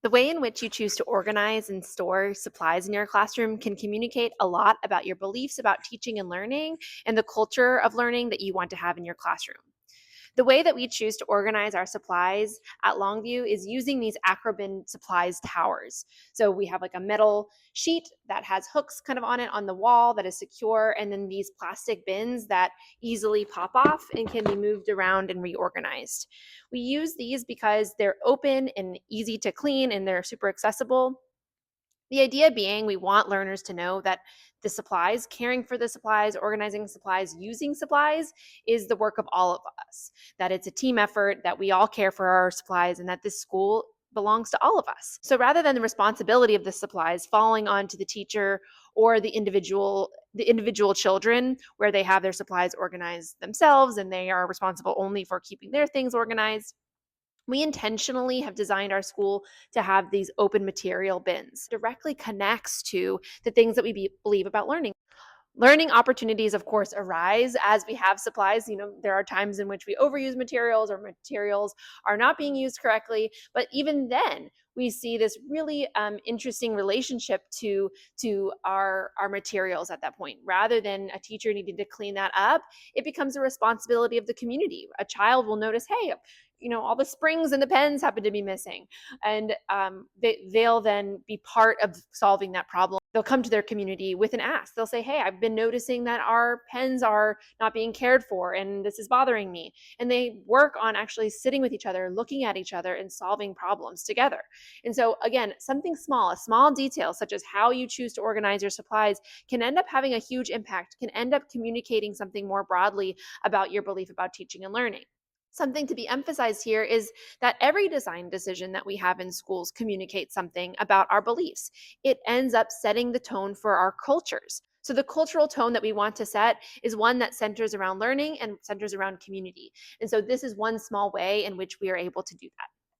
The way in which you choose to organize and store supplies in your classroom can communicate a lot about your beliefs about teaching and learning and the culture of learning that you want to have in your classroom. The way that we choose to organize our supplies at Longview is using these Acrobin supplies towers. So we have like a metal sheet that has hooks kind of on it on the wall that is secure, and then these plastic bins that easily pop off and can be moved around and reorganized. We use these because they're open and easy to clean and they're super accessible. The idea being we want learners to know that the supplies, caring for the supplies, organizing supplies, using supplies is the work of all of us, that it's a team effort, that we all care for our supplies, and that this school belongs to all of us. So rather than the responsibility of the supplies falling onto the teacher or the individual children where they have their supplies organized themselves and they are responsible only for keeping their things organized, we intentionally have designed our school to have these open material bins. Directly connects to the things that we believe about learning. Learning opportunities, of course, arise as we have supplies. There are times in which we overuse materials or materials are not being used correctly. But even then, we see this really interesting relationship to our materials at that point. Rather than a teacher needing to clean that up, it becomes a responsibility of the community. A child will notice, hey, all the springs and the pens happen to be missing, and they'll then be part of solving that problem. They'll come to their community with an ask. They'll say, hey, I've been noticing that our pens are not being cared for and this is bothering me. And they work on actually sitting with each other, looking at each other, and solving problems together. And so again, something small, a small detail such as how you choose to organize your supplies can end up having a huge impact, can end up communicating something more broadly about your belief about teaching and learning. Something to be emphasized here is that every design decision that we have in schools communicates something about our beliefs. It ends up setting the tone for our cultures. So, the cultural tone that we want to set is one that centers around learning and centers around community. And so, this is one small way in which we are able to do that.